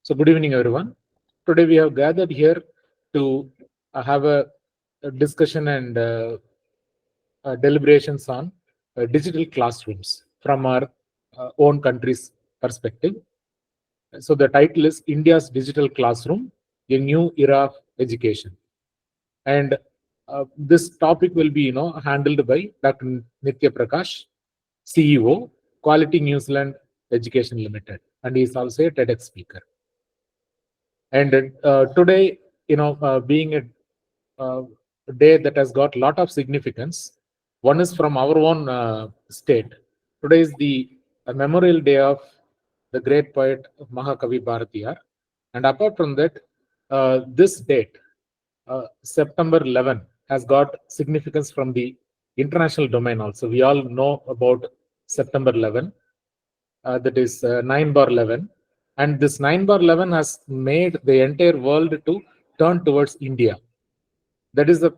So good evening, everyone. Today we have gathered here to have a discussion and deliberations on digital classrooms from our own country's perspective. So the title is India's Digital Classroom, a New Era of Education. And this topic will be, handled by Dr. Nitya Prakash, CEO, Quality New Zealand Education Limited, and he is also a TEDx speaker. And today, being a day that has got a lot of significance, one is from our own state. Today is the Memorial Day of the great poet Mahakavi Bharatiyar. And apart from that, this date, September 11, has got significance from the international domain also. We all know about September 11, that is 9/11. And this 9/11 has made the entire world to turn towards India. That is the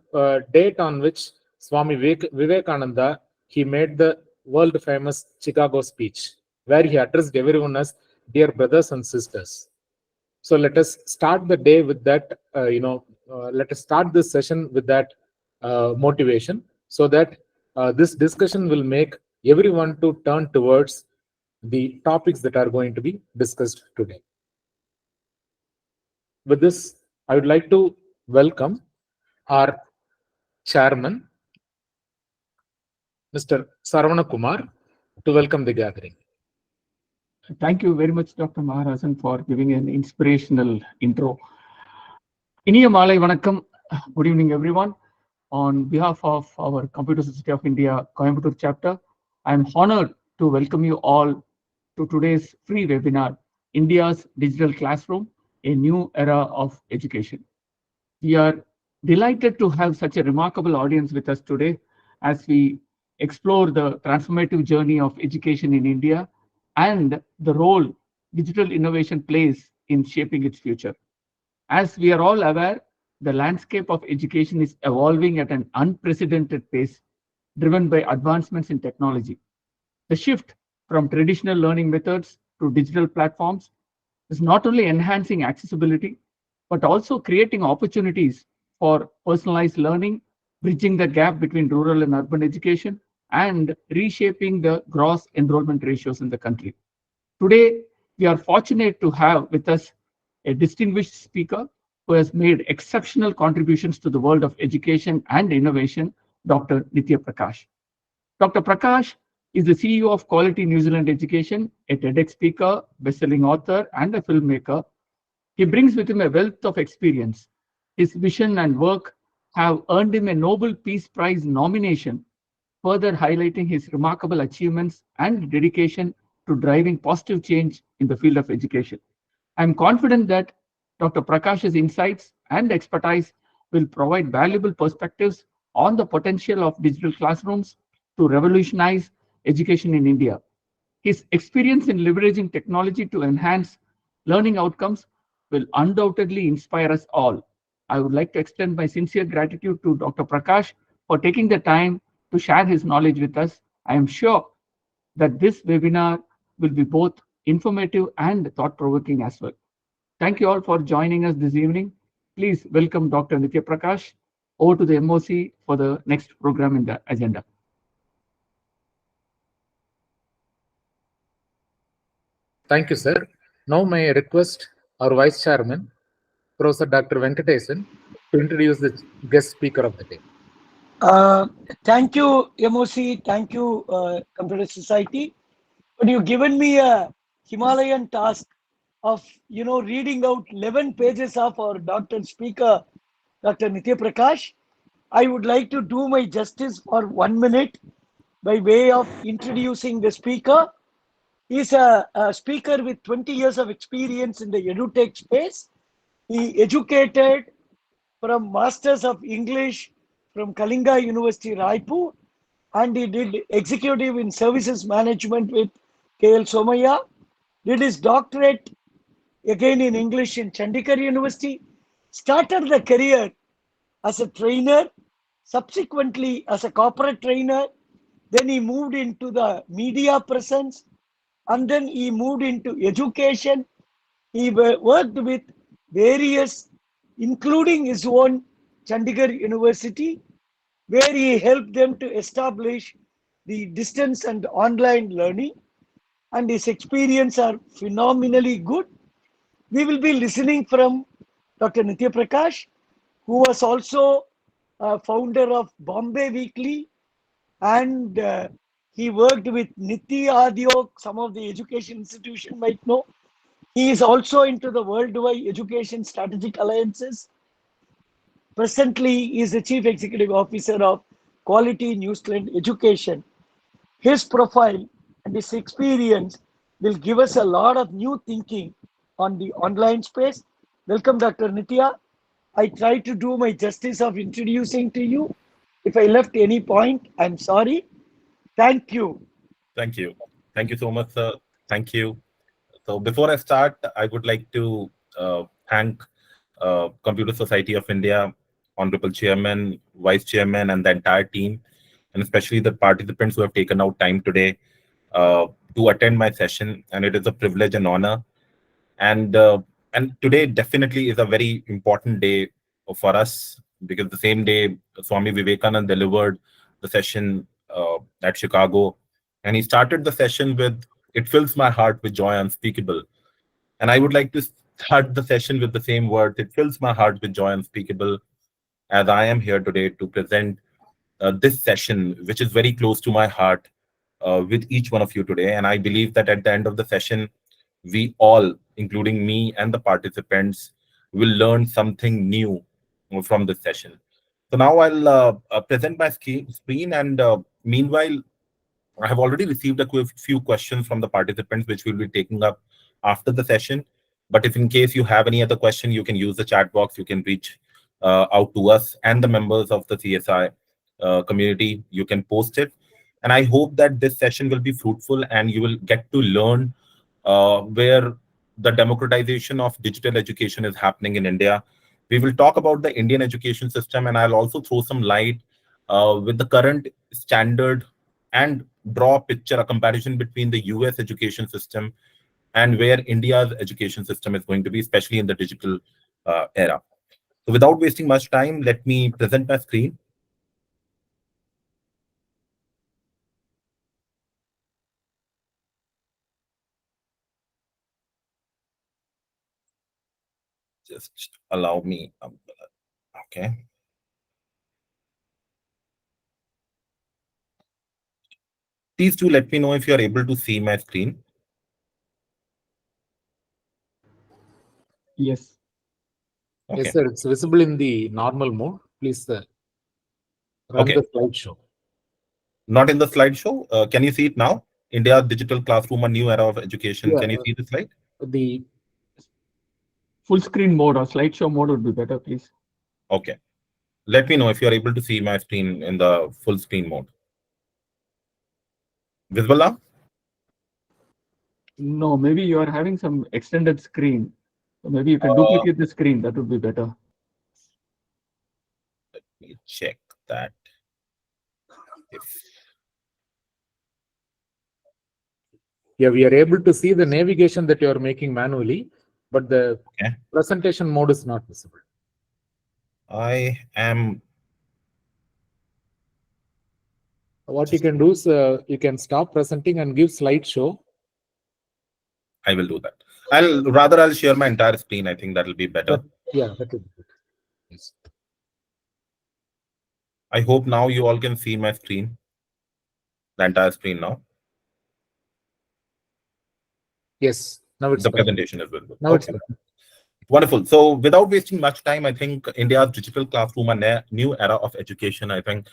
date on which Swami Vivekananda, he made the world famous Chicago speech, where he addressed everyone as dear brothers and sisters. So let us start the day with that, let us start this session with that motivation, so that this discussion will make everyone to turn towards the topics that are going to be discussed today. With this, I would like to welcome our chairman, Mr. Saravana Kumar, to welcome the gathering. Thank you very much, Dr. Maharajan, for giving an inspirational intro. Iniya Malai Vanakkam. Good evening, everyone. On behalf of our Computer Society of India Coimbatore chapter, I am honored to welcome you all to today's free webinar, India's Digital Classroom, a New Era of Education. We are delighted to have such a remarkable audience with us today as we explore the transformative journey of education in India and the role digital innovation plays in shaping its future. As we are all aware, the landscape of education is evolving at an unprecedented pace, driven by advancements in technology. The shift from traditional learning methods to digital platforms is not only enhancing accessibility, but also creating opportunities for personalized learning, bridging the gap between rural and urban education, and reshaping the gross enrollment ratios in the country. Today, we are fortunate to have with us a distinguished speaker who has made exceptional contributions to the world of education and innovation, Dr. Nitya Prakash. Dr. Prakash is the CEO of Quality New Zealand Education, a TEDx speaker, best-selling author, and a filmmaker. He brings with him a wealth of experience. His vision and work have earned him a Nobel Peace Prize nomination, further highlighting his remarkable achievements and dedication to driving positive change in the field of education. I am confident that Dr. Prakash's insights and expertise will provide valuable perspectives on the potential of digital classrooms to revolutionize education in India. His experience in leveraging technology to enhance learning outcomes will undoubtedly inspire us all. I would like to extend my sincere gratitude to Dr. Prakash for taking the time to share his knowledge with us. I am sure that this webinar will be both informative and thought-provoking as well. Thank you all for joining us this evening. Please welcome Dr. Nitya Prakash. Over to the MOC for the next program in the agenda. Thank you, sir. Now may I request our Vice Chairman, Professor Dr. Venkatesan, to introduce the guest speaker of the day. Thank you, MOC. Thank you, Computer Society. But you've given me a Himalayan task of, reading out 11 pages of our Dr. Speaker, Dr. Nitya Prakash. I would like to do my justice for 1 minute by way of introducing the speaker. He's a speaker with 20 years of experience in the edutech space. He educated from Masters of English from Kalinga University, Raipur, and he did executive in services management with KL Somaya, did his doctorate again in English in Chandigarh University, started the career as a trainer, subsequently as a corporate trainer, then he moved into the media presence, and then he moved into education, He worked with various, including his own Chandigarh University, where he helped them to establish the distance and online learning, and his experience are phenomenally good. We will be listening from Dr. Nitya Prakash, who was also a founder of Bombay Weekly, and he worked with Niti Adyog, some of the education institution might know. He is also into the worldwide education strategic alliances. Presently, he is the Chief Executive Officer of Quality Newsland Education. His profile and his experience will give us a lot of new thinking on the online space. Welcome, Dr. Nitya. I tried to do my justice of introducing to you. If I left any point, I'm sorry. Thank you. Thank you. Thank you so much, sir. Thank you. So before I start, I would like to thank Computer Society of India, Honorable Chairman, Vice Chairman, and the entire team, and especially the participants who have taken out time today to attend my session. And it is a privilege and honor. And today definitely is a very important day for us, because the same day Swami Vivekananda delivered the session at Chicago, and he started the session with, "It fills my heart with joy unspeakable." And I would like to start the session with the same words. It fills my heart with joy unspeakable, as I am here today to present this session, which is very close to my heart, with each one of you today. And I believe that at the end of the session, we all, including me and the participants, will learn something new from this session. So now I'll present my screen, and meanwhile, I have already received a few questions from the participants, which we'll be taking up after the session. But if in case you have any other question, you can use the chat box. You can reach out to us and the members of the CSI community. You can post it. And I hope that this session will be fruitful and you will get to learn where the democratization of digital education is happening in India. We will talk about the Indian education system, and I'll also throw some light with the current standard and draw a picture, a comparison between the US education system and where India's education system is going to be, especially in the digital era. So without wasting much time, let me present my screen. Just allow me. Okay. Please do let me know if you are able to see my screen. Yes. Okay. Yes, sir. It's visible in the normal mode. Please run Okay. the slideshow. Not in the slideshow. Can you see it now? India Digital Classroom, a new era of education. Yeah. Can you see the slide? The Full screen mode or slideshow mode would be better, please. Okay. Let me know if you are able to see my screen in the full screen mode. Visible now? No, maybe you are having some extended screen. So maybe you can duplicate the screen. That would be better. Let me check that. Yeah, we are able to see the navigation that you are making manually, but the Okay. presentation mode is not visible. I am. What you can do is you can stop presenting and give slideshow. I will do that. I'll share my entire screen. I think that'll be better. Yeah, that will be good. Yes. I hope now you all can see my screen, the entire screen now. Yes, now it's The better. presentation is visible. Now it's Okay. better. Wonderful. So without wasting much time, I think India's digital classroom, a new era of education, I think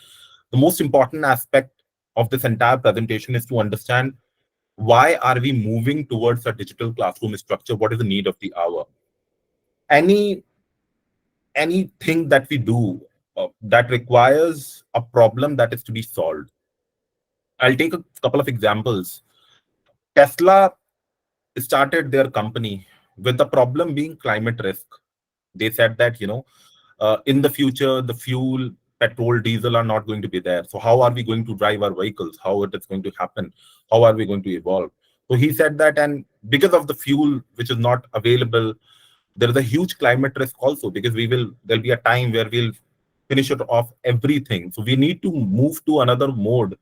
the most important aspect of this entire presentation is to understand why are we moving towards a digital classroom structure? What is the need of the hour? Anything that we do that requires a problem that is to be solved. I'll take a couple of examples. Tesla started their company with the problem being climate risk. They said that, in the future, the fuel, petrol, diesel are not going to be there. So how are we going to drive our vehicles? How it is going to happen? How are we going to evolve? So he said that, and because of the fuel which is not available, there is a huge climate risk also, because there'll be a time where we'll finish it off everything. So we need to move to another mode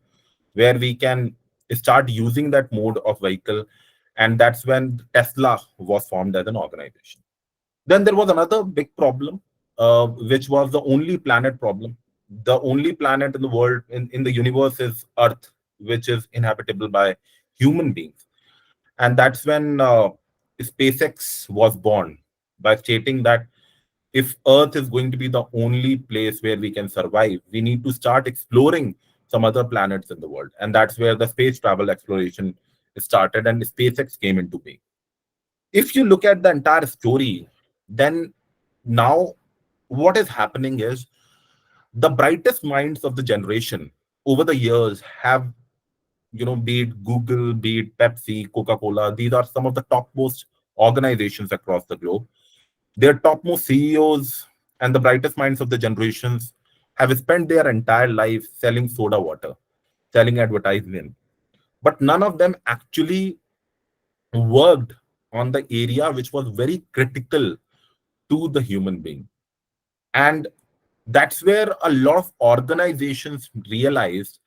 where we can start using that mode of vehicle. And that's when Tesla was formed as an organization. Then there was another big problem, which was the only planet problem. The only planet in the world, in the universe, is Earth, which is inhabitable by human beings. And that's when SpaceX was born, by stating that if Earth is going to be the only place where we can survive, we need to start exploring some other planets in the world. And that's where the space travel exploration started, and SpaceX came into being. If you look at the entire story, then now what is happening is the brightest minds of the generation over the years have, be it Google, be it Pepsi, Coca-Cola, these are some of the topmost organizations across the globe. Their topmost CEOs and the brightest minds of the generations have spent their entire life selling soda water, selling advertisement. But none of them actually worked on the area which was very critical to the human being. And that's where a lot of organizations realized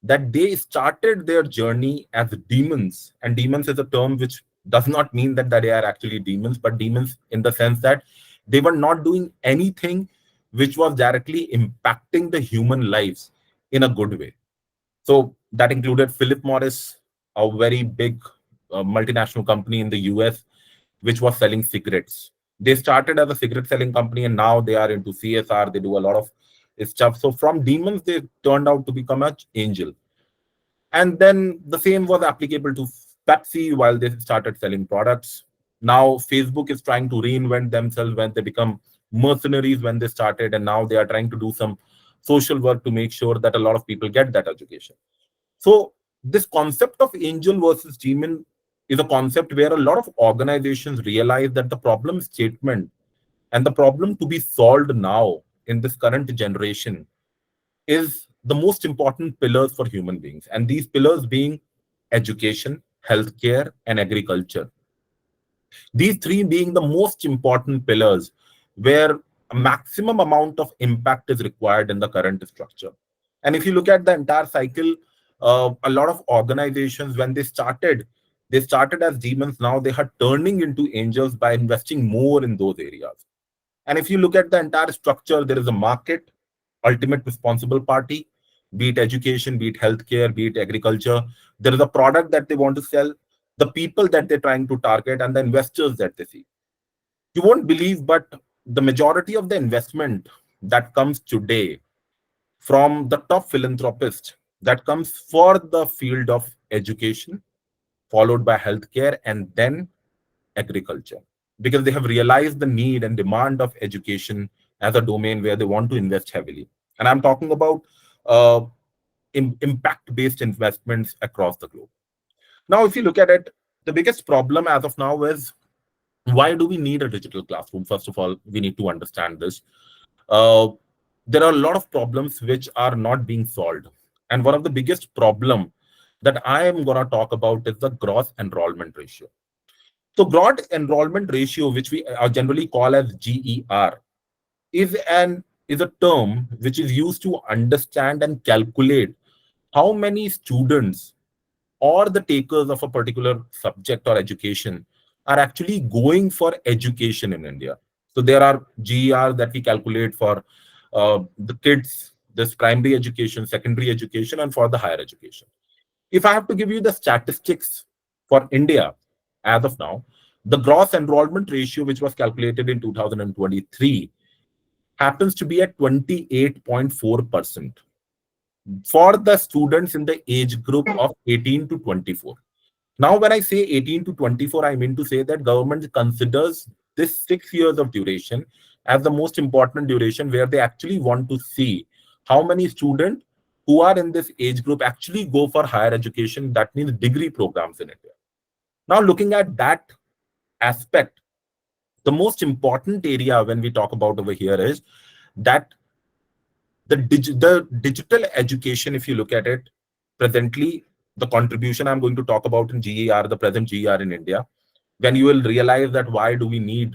that they started their journey as demons. And demons is a term which does not mean that they are actually demons, but demons in the sense that they were not doing anything which was directly impacting the human lives in a good way. So that included Philip Morris, a very big multinational company in the US, which was selling cigarettes. They started as a cigarette selling company, and now they are into CSR. They do a lot of stuff. So from demons, they turned out to become an angel. And then the same was applicable to Pepsi while they started selling products. Now Facebook is trying to reinvent themselves when they become mercenaries when they started, and now they are trying to do some social work to make sure that a lot of people get that education. So this concept of angel versus demon is a concept where a lot of organizations realize that the problem statement and the problem to be solved now in this current generation is the most important pillars for human beings. And these pillars being education, healthcare, and agriculture. These three being the most important pillars where a maximum amount of impact is required in the current structure. And if you look at the entire cycle, a lot of organizations, when they started as demons. Now they are turning into angels by investing more in those areas. And if you look at the entire structure, there is a market, ultimate responsible party, be it education, be it healthcare, be it agriculture. There is a product that they want to sell, the people that they're trying to target, and the investors that they see. You won't believe, but the majority of the investment that comes today from the top philanthropists, that comes for the field of education, followed by healthcare, and then agriculture, because they have realized the need and demand of education as a domain where they want to invest heavily. And I'm talking about impact-based investments across the globe. Now, if you look at it, the biggest problem as of now is, why do we need a digital classroom? First of all, we need to understand this. There are a lot of problems which are not being solved. And one of the biggest problem that I am going to talk about is the gross enrollment ratio. So gross enrollment ratio, which we generally call as GER, is a term which is used to understand and calculate how many students or the takers of a particular subject or education are actually going for education in India. So there are GER that we calculate for the kids, this primary education, secondary education, and for the higher education. If I have to give you the statistics for India as of now, the gross enrollment ratio, which was calculated in 2023, happens to be at 28.4% for the students in the age group of 18 to 24. Now, when I say 18 to 24, I mean to say that government considers this 6 years of duration as the most important duration, where they actually want to see how many students who are in this age group actually go for higher education. That means degree programs in India. Now, looking at that aspect, the most important area when we talk about over here is that the digital education, if you look at it, presently the contribution I'm going to talk about in GER, the present GER in India, when you will realize that why do we need,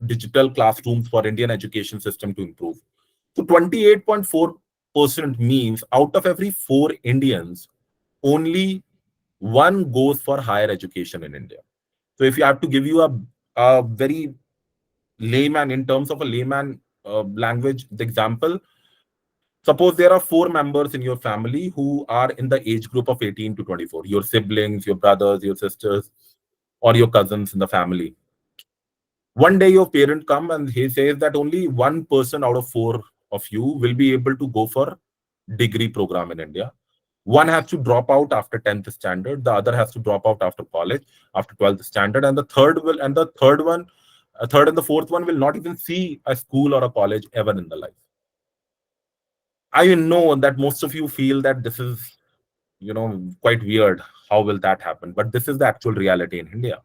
digital classrooms for Indian education system to improve. So 28.4% means out of every 4 Indians, only one goes for higher education in India. So if you have to give you a very layman, in terms of a layman language, the example, suppose there are 4 members in your family who are in the age group of 18 to 24, your siblings, your brothers, your sisters, or your cousins in the family. One day your parent come and he says that only one person out of 4 of you will be able to go for degree program in India. One has to drop out after 10th standard, the other has to drop out after college, after 12th standard, and the third and the fourth one will not even see a school or a college ever in the life. I know that most of you feel that this is, quite weird. How will that happen? But this is the actual reality in India.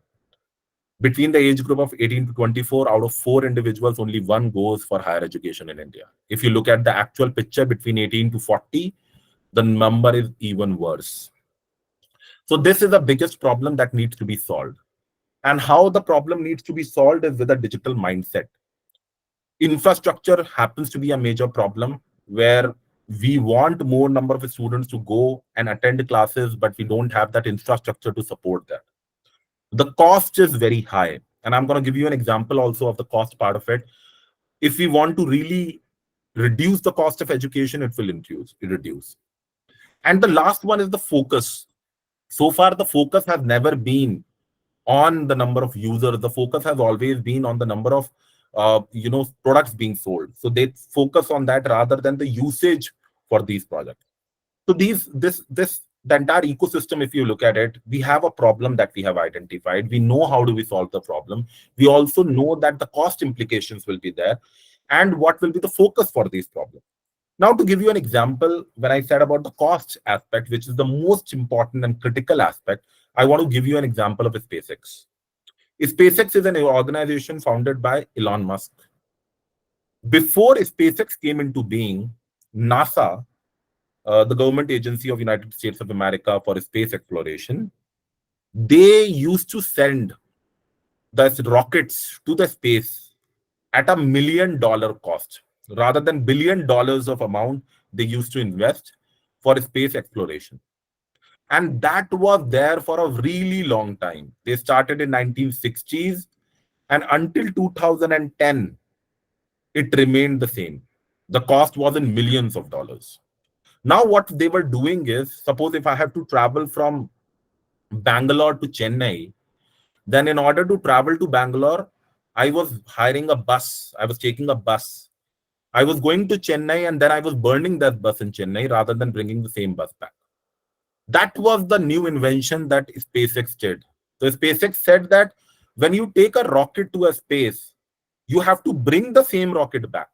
Between the age group of 18 to 24, out of 4 individuals, only one goes for higher education in India. If you look at the actual picture between 18 to 40, the number is even worse. So this is the biggest problem that needs to be solved. And how the problem needs to be solved is with a digital mindset. Infrastructure happens to be a major problem, where we want more number of students to go and attend classes, but we don't have that infrastructure to support that. The cost is very high. And I'm going to give you an example also of the cost part of it. If we want to really reduce the cost of education, it will reduce. And the last one is the focus. So far, the focus has never been on the number of users. The focus has always been on the number of products being sold. So they focus on that rather than the usage for these projects. So the entire ecosystem, if you look at it, we have a problem that we have identified. We know how do we solve the problem. We also know that the cost implications will be there and what will be the focus for these problems. Now, to give you an example, when I said about the cost aspect, which is the most important and critical aspect, I want to give you an example of SpaceX. SpaceX is an organization founded by Elon Musk. Before SpaceX came into being, NASA, the government agency of United States of America for space exploration, they used to send the rockets to the space at $1 million cost, rather than $1 billion of amount they used to invest for space exploration. And that was there for a really long time. They started in 1960s, and until 2010, it remained the same. The cost was in millions of dollars. Now what they were doing is, suppose if I have to travel from Bangalore to Chennai, then in order to travel to Bangalore, I was hiring a bus. I was taking a bus. I was going to Chennai, and then I was burning that bus in Chennai rather than bringing the same bus back. That was the new invention that SpaceX did. So SpaceX said that when you take a rocket to a space, you have to bring the same rocket back.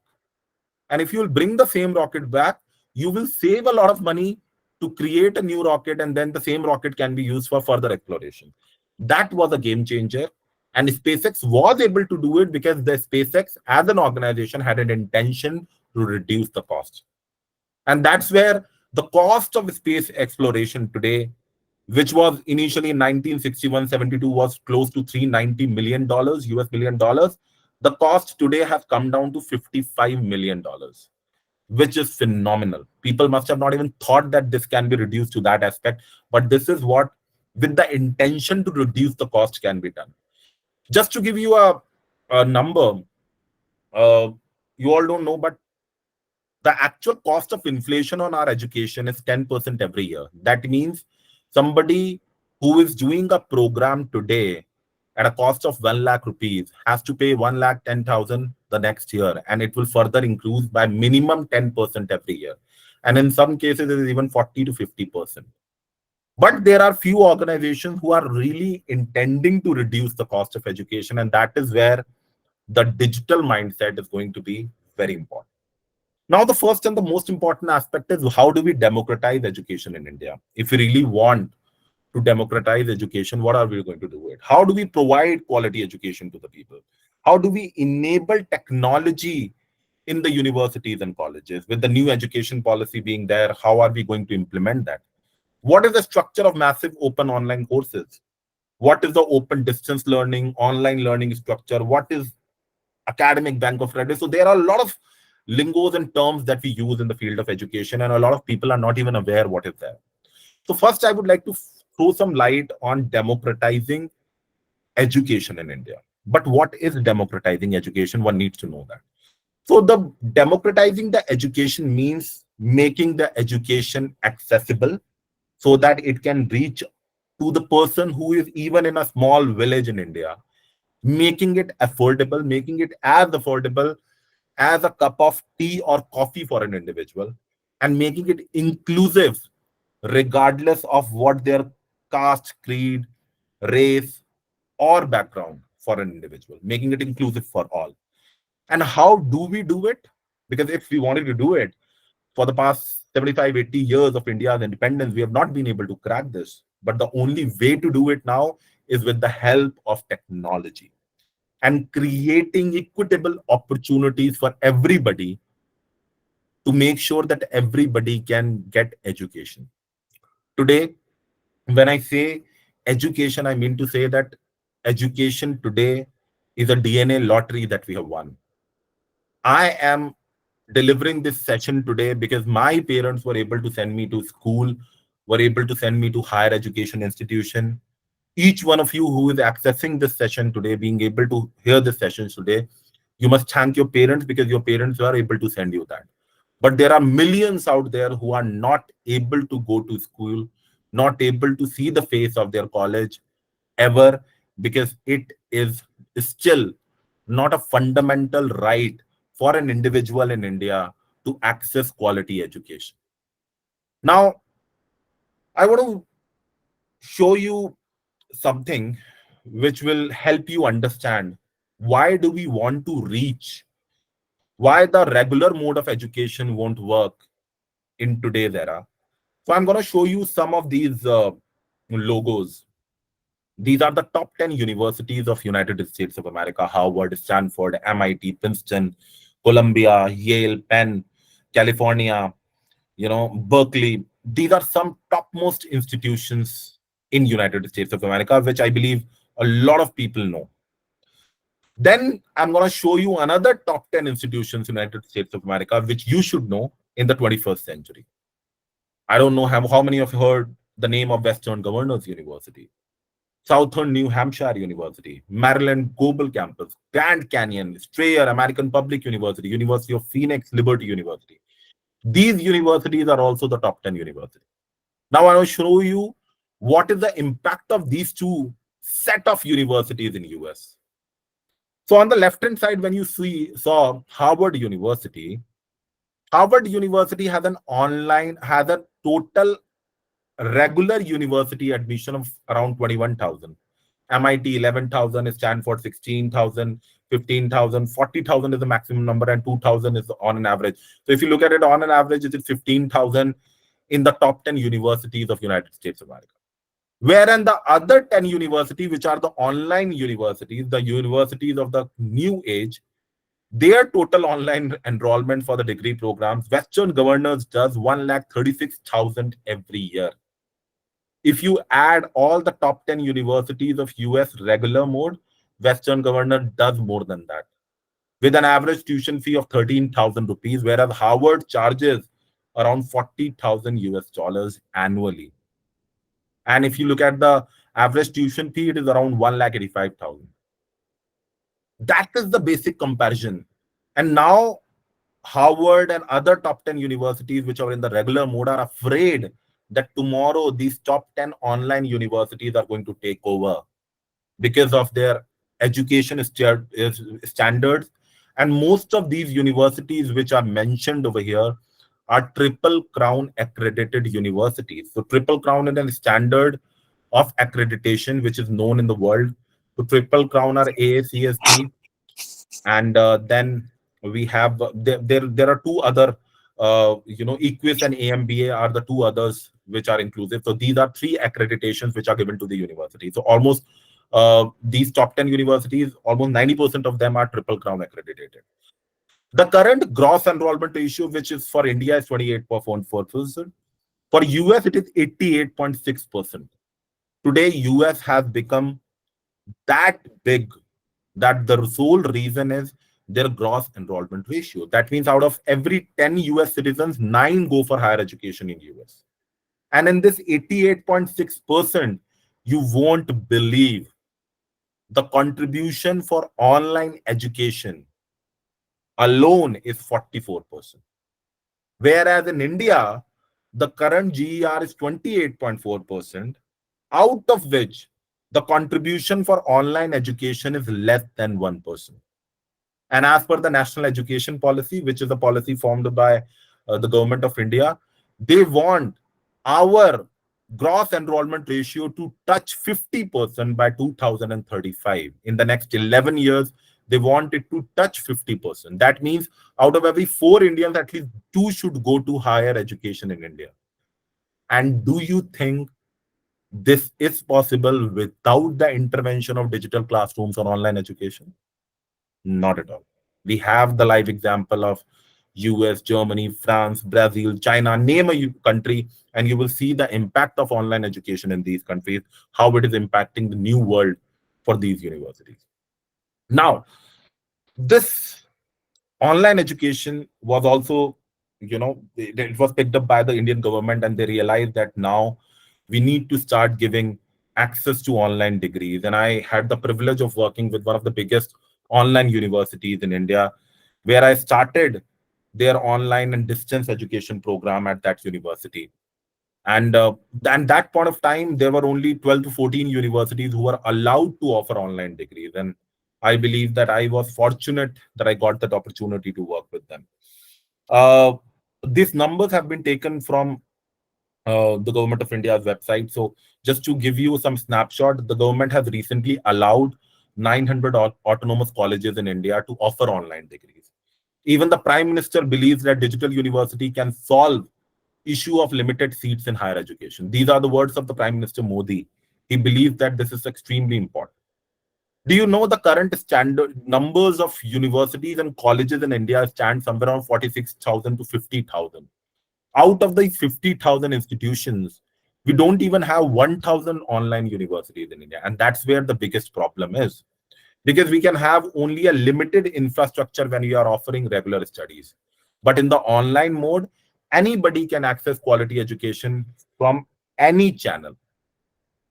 And if you will bring the same rocket back, you will save a lot of money to create a new rocket, and then the same rocket can be used for further exploration. That was a game changer. And SpaceX was able to do it because the SpaceX as an organization had an intention to reduce the cost. And that's where the cost of space exploration today, which was initially in 1961-72 was close to $390 million, US million dollars, the cost today has come down to $55 million, which is phenomenal. People must have not even thought that this can be reduced to that aspect, but this is what, with the intention to reduce the cost, can be done. Just to give you a number, you all don't know, but the actual cost of inflation on our education is 10% every year. That means somebody who is doing a program today at a cost of 1 lakh rupees has to pay 1,10,000 the next year, and it will further increase by minimum 10% every year. And in some cases, it is even 40 to 50%. But there are few organizations who are really intending to reduce the cost of education, and that is where the digital mindset is going to be very important. Now, the first and the most important aspect is how do we democratize education in India? If we really want to democratize education, what are we going to do it? How do we provide quality education to the people? How do we enable technology in the universities and colleges? With the new education policy being there, how are we going to implement that? What is the structure of massive open online courses? What is the open distance learning, online learning structure? What is academic bank of credit? So there are a lot of lingos and terms that we use in the field of education, and a lot of people are not even aware what is there. So first, I would like to throw some light on democratizing education in India. But what is democratizing education? One needs to know that. So the democratizing the education means making the education accessible so that it can reach to the person who is even in a small village in India, making it affordable, making it as affordable as a cup of tea or coffee for an individual, and making it inclusive regardless of what their caste, creed, race, or background for an individual, making it inclusive for all. And how do we do it? Because if we wanted to do it for the past 75, 80 years of India's independence, we have not been able to crack this. But the only way to do it now is with the help of technology and creating equitable opportunities for everybody to make sure that everybody can get education. Today, when I say education, I mean to say that education today is a DNA lottery that we have won. I am delivering this session today because my parents were able to send me to school, were able to send me to higher education institution. Each one of you who is accessing this session today, being able to hear this session today, you must thank your parents because your parents were able to send you that. But there are millions out there who are not able to go to school, not able to see the face of their college ever, because it is still not a fundamental right for an individual in India to access quality education. Now, I want to show you something which will help you understand why do we want to reach, why the regular mode of education won't work in today's era. So I'm going to show you some of these logos. These are the top 10 universities of United States of America: Harvard, Stanford, MIT, Princeton, Columbia, Yale, Penn, California, Berkeley. These are some topmost institutions in United States of America, which I believe a lot of people know. Then I'm going to show you another top 10 institutions in United States of America, which you should know in the 21st century. I don't know how many of you heard the name of Western Governors University, Southern New Hampshire University, Maryland Global Campus, Grand Canyon, Strayer American Public University, University of Phoenix, Liberty University. These universities are also the top 10 universities. Now I will show you what is the impact of these two set of universities in US. So on the left-hand side, when you saw Harvard University has a total regular university admission of around 21,000. MIT 11,000, Stanford 16,000, 15,000, 40,000 is the maximum number, and 2,000 is on an average. So if you look at it on an average, it is 15,000 in the top 10 universities of United States of America. Whereas the other 10 universities, which are the online universities, the universities of the new age, their total online enrollment for the degree programs, Western Governors does 136,000 every year. If you add all the top 10 universities of US regular mode, Western Governor does more than that, with an average tuition fee of 13,000 rupees, whereas Harvard charges around 40,000 US dollars annually. And if you look at the average tuition fee, it is around 1,85,000. That is the basic comparison. And now Harvard and other top 10 universities which are in the regular mode are afraid that tomorrow these top 10 online universities are going to take over because of their education standards. And most of these universities which are mentioned over here are Triple Crown accredited universities. So Triple Crown is a standard of accreditation which is known in the world. So Triple Crown are AACST, and then we have there are two other EQUIS and AMBA are the two others which are inclusive. So these are three accreditations which are given to the university. So almost these top 10 universities, almost 90% of them are Triple Crown accredited. The current gross enrollment ratio, which is for India, is 28.4%. For US, it is 88.6%. Today, US has become that big that the sole reason is their gross enrollment ratio. That means out of every 10 US citizens, 9 go for higher education in US. And in this 88.6%, you won't believe the contribution for online education alone is 44%. Whereas in India, the current GER is 28.4%, out of which the contribution for online education is less than 1%. And as per the National Education Policy, which is a policy formed by the Government of India, they want our gross enrollment ratio to touch 50% by 2035. In the next 11 years, they want it to touch 50%. That means out of every 4 Indians, at least 2 should go to higher education in India. And do you think this is possible without the intervention of digital classrooms or online education? Not at all. We have the live example of US, Germany, France, Brazil, China, name a country, and you will see the impact of online education in these countries, how it is impacting the new world for these universities. Now, this online education was also, it was picked up by the Indian government, and they realized that now we need to start giving access to online degrees. And I had the privilege of working with one of the biggest online universities in India, where I started their online and distance education program at that university. And at that point of time, there were only 12 to 14 universities who were allowed to offer online degrees. And I believe that I was fortunate that I got that opportunity to work with them. These numbers have been taken from the Government of India's website. So just to give you some snapshot, the government has recently allowed 900 autonomous colleges in India to offer online degrees. Even the Prime Minister believes that digital university can solve issue of limited seats in higher education. These are the words of the Prime Minister Modi. He believes that this is extremely important. Do you know the current standard numbers of universities and colleges in India stand somewhere around 46,000 to 50,000? Out of the 50,000 institutions, we don't even have 1,000 online universities in India. And that's where the biggest problem is. Because we can have only a limited infrastructure when we are offering regular studies. But in the online mode, anybody can access quality education from any channel.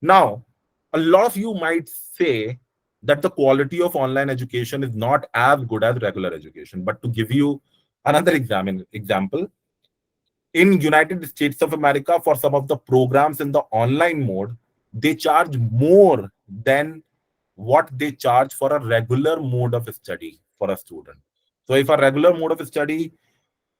Now, a lot of you might say that the quality of online education is not as good as regular education. But to give you another example, in United States of America, for some of the programs in the online mode, they charge more than what they charge for a regular mode of study for a student. So if a regular mode of study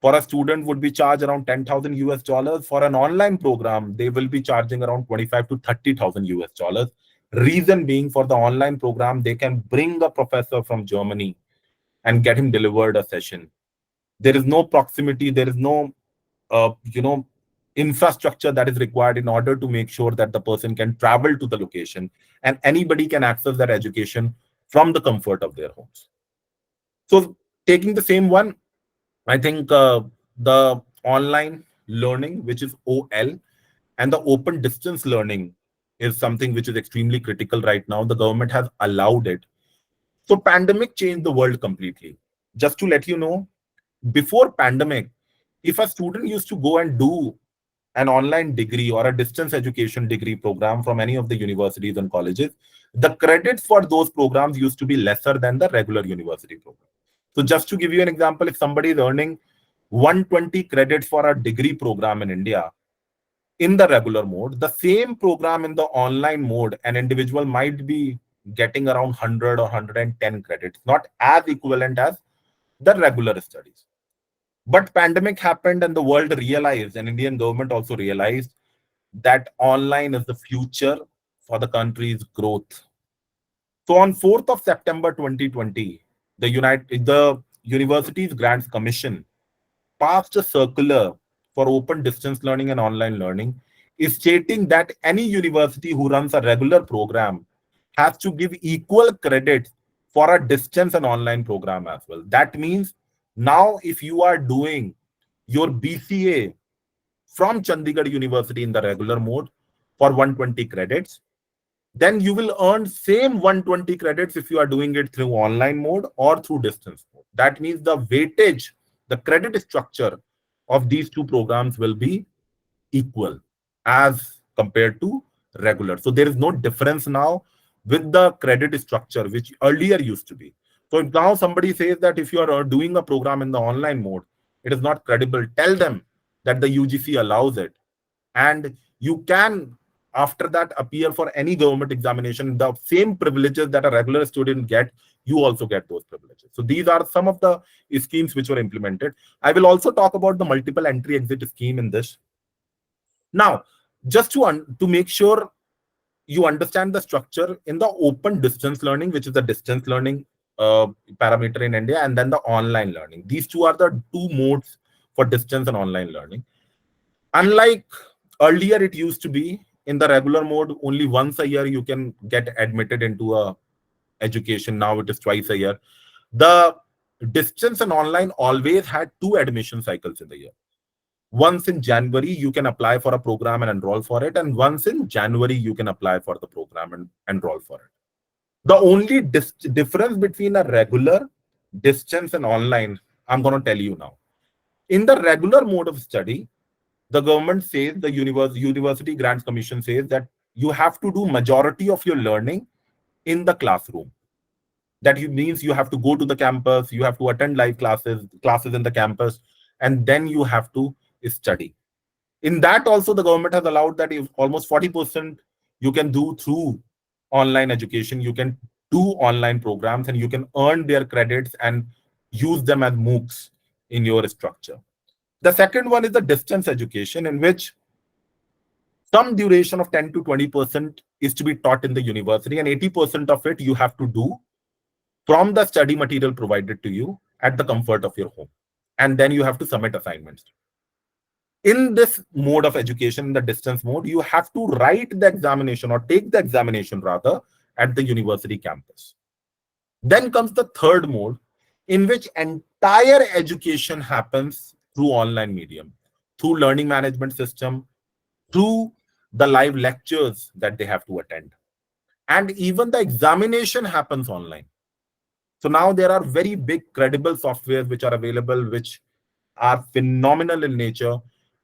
for a student would be charged around 10,000 US dollars, for an online program, they will be charging around 25 to 30,000 US dollars. Reason being, for the online program, they can bring a professor from Germany and get him delivered a session. There is no proximity, there is no infrastructure that is required in order to make sure that the person can travel to the location, and anybody can access their education from the comfort of their homes. So taking the same one, I think the online learning, which is OL, and the open distance learning is something which is extremely critical right now. The government has allowed it. So pandemic changed the world completely. Just to let you know, before pandemic, if a student used to go and do an online degree or a distance education degree program from any of the universities and colleges, the credits for those programs used to be lesser than the regular university program. So just to give you an example, if somebody is earning 120 credits for a degree program in India in the regular mode, the same program in the online mode, an individual might be getting around 100 or 110 credits, not as equivalent as the regular studies. But pandemic happened and the world realized, and Indian government also realized, that online is the future for the country's growth. So on 4th of September 2020, the Universities Grants Commission passed a circular for open distance learning and online learning, is stating that any university who runs a regular program has to give equal credit for a distance and online program as well. That means now if you are doing your BCA from Chandigarh University in the regular mode for 120 credits. Then you will earn same 120 credits if you are doing it through online mode or through distance mode. That means the weightage, the credit structure of these two programs will be equal as compared to regular. So there is no difference now with the credit structure, which earlier used to be. So if now somebody says that if you are doing a program in the online mode, it is not credible, tell them that the UGC allows it. And you can, after that, appear for any government examination. The same privileges that a regular student get, you also get those privileges. So these are some of the schemes which were implemented. I will also talk about the multiple entry exit scheme in this. Now, just to make sure you understand the structure in the open distance learning, which is the distance learning parameter in India, and then the online learning. These two are the two modes for distance and online learning. Unlike earlier, it used to be in the regular mode, only once a year you can get admitted into a education. Now it is twice a year. The distance and online always had two admission cycles in the year. Once in January, you can apply for a program and enroll for it. And once in January, you can apply for the program and enroll for it. The only difference between a regular, distance, and online, I'm going to tell you now. In the regular mode of study, the government says, the University Grants Commission says that you have to do majority of your learning in the classroom. That means you have to go to the campus, you have to attend live classes in the campus, and then you have to study. In that also, the government has allowed that if almost 40% you can do through online education. You can do online programs and you can earn their credits and use them as MOOCs in your structure. The second one is the distance education, in which some duration of 10 to 20% is to be taught in the university, and 80% of it you have to do from the study material provided to you at the comfort of your home. And then you have to submit assignments. In this mode of education, in the distance mode, you have to write the examination or take the examination rather at the university campus. Then comes the third mode, in which entire education happens through online medium, through learning management system, through the live lectures that they have to attend. And even the examination happens online. So now there are very big credible softwares which are available, which are phenomenal in nature,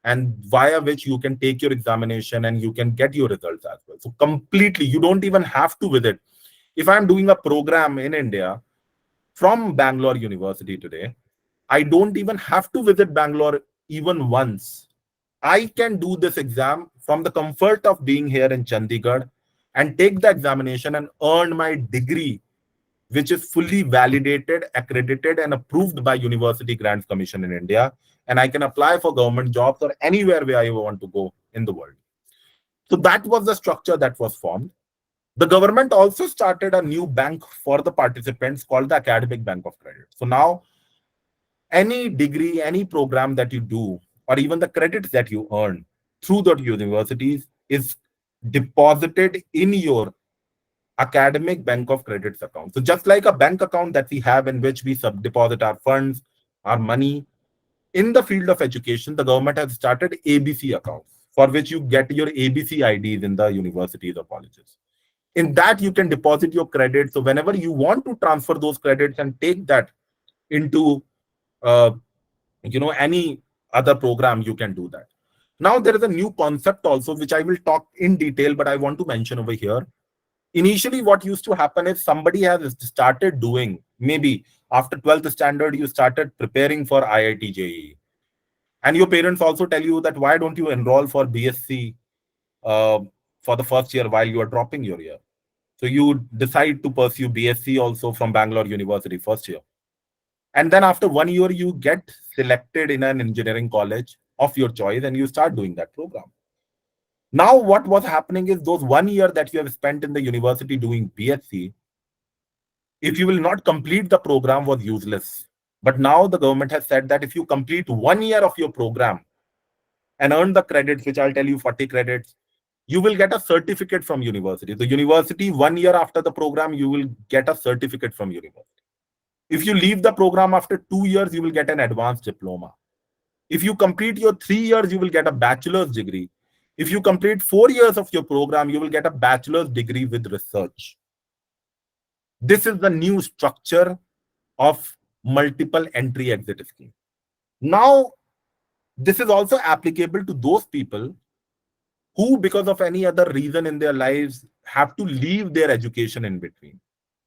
and via which you can take your examination and you can get your results as well. So completely, you don't even have to visit. If I'm doing a program in India from Bangalore University today, I don't even have to visit Bangalore even once. I can do this exam from the comfort of being here in Chandigarh and take the examination and earn my degree, which is fully validated, accredited, and approved by University Grants Commission in India. And I can apply for government jobs or anywhere where I want to go in the world. So that was the structure that was formed. The government also started a new bank for the participants called the Academic Bank of Credit. So now any degree, any program that you do, or even the credits that you earn through the universities is deposited in your Academic Bank of Credits account. So just like a bank account that we have in which we deposit our funds, our money, in the field of education, the government has started ABC accounts for which you get your ABC IDs in the universities or colleges. In that, you can deposit your credits. So whenever you want to transfer those credits and take that into any other program, you can do that. Now there is a new concept also, which I will talk in detail, but I want to mention over here. Initially, what used to happen is somebody has started doing, maybe after 12th standard, you started preparing for IIT JEE. And your parents also tell you that why don't you enroll for BSc for the first year while you are dropping your year. So you decide to pursue BSc also from Bangalore University first year. And then after 1 year, you get selected in an engineering college of your choice and you start doing that program. Now, what was happening is those 1 year that you have spent in the university doing BSc, if you will not complete the program, was useless. But now the government has said that if you complete 1 year of your program and earn the credits, which I'll tell you 40 credits, you will get a certificate from university. The university, 1 year after the program, you will get a certificate from university. If you leave the program after 2 years, you will get an advanced diploma. If you complete your 3 years, you will get a bachelor's degree. If you complete 4 years of your program, you will get a bachelor's degree with research. This is the new structure of multiple entry exit scheme. Now, this is also applicable to those people who, because of any other reason in their lives, have to leave their education in between.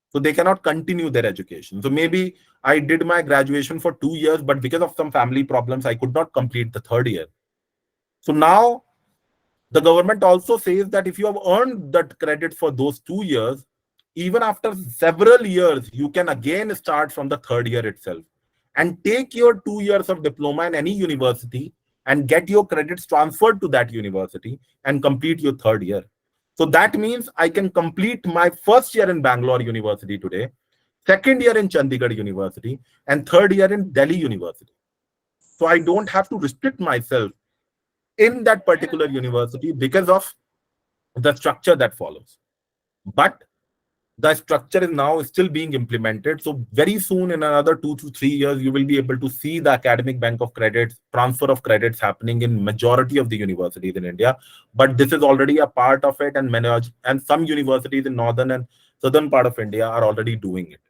So they cannot continue their education. So maybe I did my graduation for 2 years, but because of some family problems, I could not complete the 3rd year. So now the government also says that if you have earned that credit for those 2 years, even after several years, you can again start from the 3rd year itself and take your 2 years of diploma in any university and get your credits transferred to that university and complete your 3rd year. So that means I can complete my 1st year in Bangalore University today, 2nd year in Chandigarh University, and 3rd year in Delhi University. So I don't have to restrict myself in that particular university because of the structure that follows. But the structure is now still being implemented. So very soon, in another 2 to 3 years, you will be able to see the academic bank of credits, transfer of credits happening in majority of the universities in India. But this is already a part of it, and some universities in northern and southern part of India are already doing it.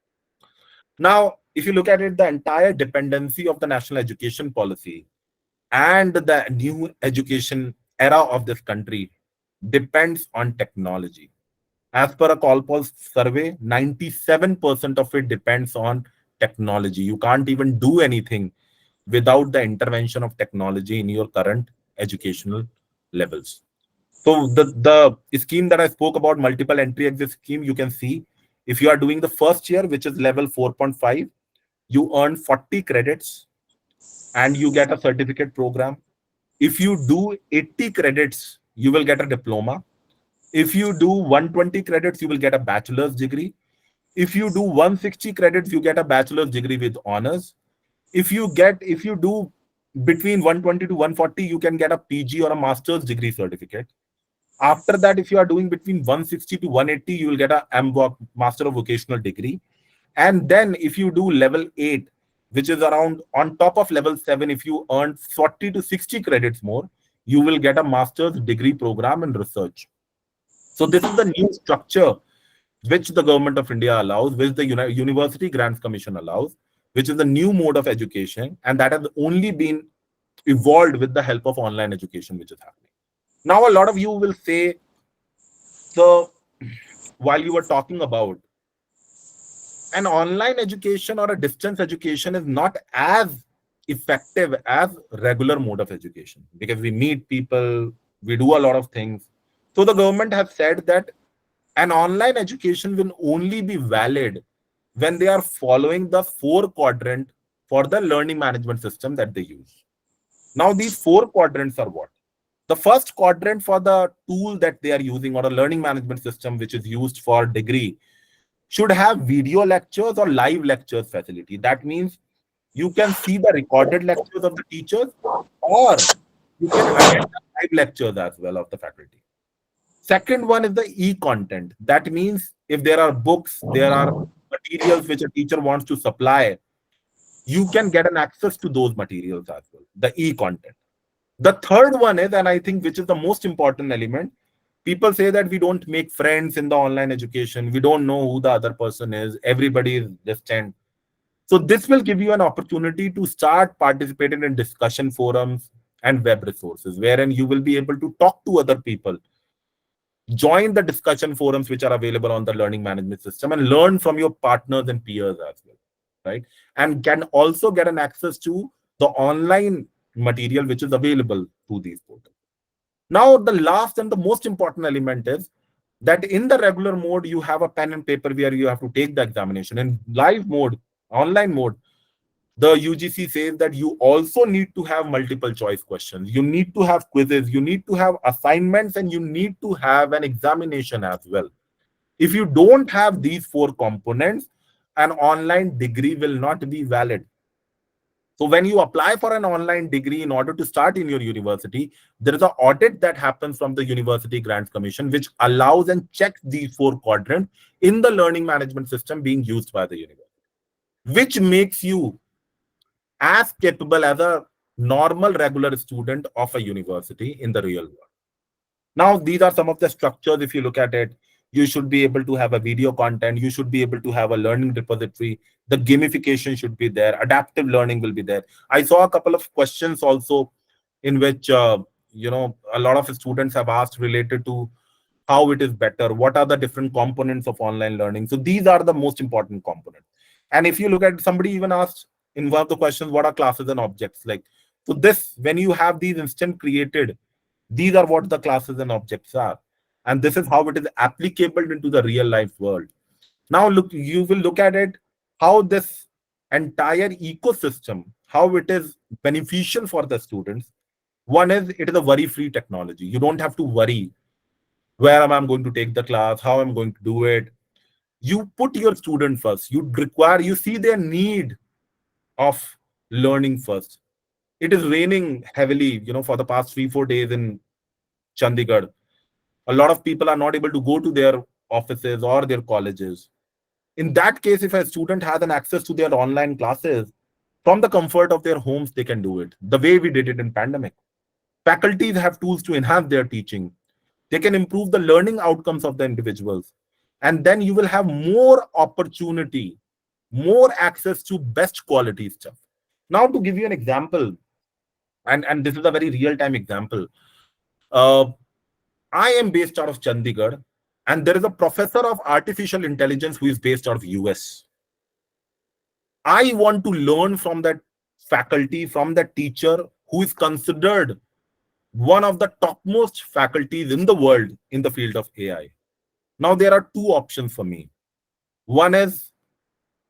Now, if you look at it, the entire dependency of the national education policy and the new education era of this country depends on technology. As per a Colpulse survey, 97% of it depends on technology. You can't even do anything without the intervention of technology in your current educational levels. So the scheme that I spoke about, multiple entry exit scheme, you can see if you are doing the 1st year, which is level 4.5, you earn 40 credits and you get a certificate program. If you do 80 credits, you will get a diploma. If you do 120 credits, you will get a bachelor's degree. If you do 160 credits, you get a bachelor's degree with honors. If you do between 120 to 140, you can get a PG or a master's degree certificate. After that, if you are doing between 160 to 180, you will get a MVOC, Master of Vocational Degree. And then if you do level 8, which is around on top of level 7, if you earn 40 to 60 credits more, you will get a master's degree program in research. So this is the new structure which the government of India allows, which the University Grants Commission allows, which is the new mode of education, and that has only been evolved with the help of online education, which is happening. Now, a lot of you will say, so while you were talking about an online education or a distance education is not as effective as regular mode of education because we meet people, we do a lot of things. So the government has said that an online education will only be valid when they are following the 4 quadrant for the learning management system that they use. Now, these 4 quadrants are what? The first quadrant for the tool that they are using or a learning management system which is used for degree should have video lectures or live lectures facility. That means you can see the recorded lectures of the teachers or you can attend the live lectures as well of the faculty. Second one is the e-content. That means if there are books, there are materials which a teacher wants to supply, you can get an access to those materials as well, the e-content. The third one is, and I think which is the most important element, people say that we don't make friends in the online education. We don't know who the other person is. Everybody is distant. So this will give you an opportunity to start participating in discussion forums and web resources, wherein you will be able to talk to other people, join the discussion forums which are available on the learning management system and learn from your partners and peers as well, right? And can also get an access to the online material which is available through these portals. Now, the last and the most important element is that in the regular mode, you have a pen and paper where you have to take the examination. In live mode, online mode, the UGC says that you also need to have multiple choice questions. You need to have quizzes, you need to have assignments, and you need to have an examination as well. If you don't have these 4 components, an online degree will not be valid. So when you apply for an online degree in order to start in your university, there is an audit that happens from the University Grants Commission, which allows and checks these 4 quadrants in the learning management system being used by the university, which makes you as capable as a normal regular student of a university in the real world. Now, these are some of the structures. If you look at it, you should be able to have a video content. You should be able to have a learning repository. The gamification should be there. Adaptive learning will be there. I saw a couple of questions also in which, a lot of students have asked related to how it is better. What are the different components of online learning? So these are the most important components. And if you look at, somebody even asked in one of the questions, what are classes and objects? Like, so this, when you have these instant created, these are what the classes and objects are. And this is how it is applicable into the real life world. Now, look, you will look at it, how this entire ecosystem, how it is beneficial for the students. One is, it is a worry-free technology. You don't have to worry, where am I going to take the class, how I'm going to do it. You put your student first. You see their need of learning first. It is raining heavily, for the past 3-4 days in Chandigarh. A lot of people are not able to go to their offices or their colleges. In that case, if a student has an access to their online classes from the comfort of their homes, they can do it the way we did it in pandemic. Faculties have tools to enhance their teaching. They can improve the learning outcomes of the individuals. And then you will have more opportunity, more access to best quality stuff. Now, to give you an example, and this is a very real-time example. I am based out of Chandigarh, and there is a professor of artificial intelligence who is based out of US. I want to learn from that faculty, from that teacher who is considered one of the topmost faculties in the world in the field of AI. Now, there are two options for me. One is,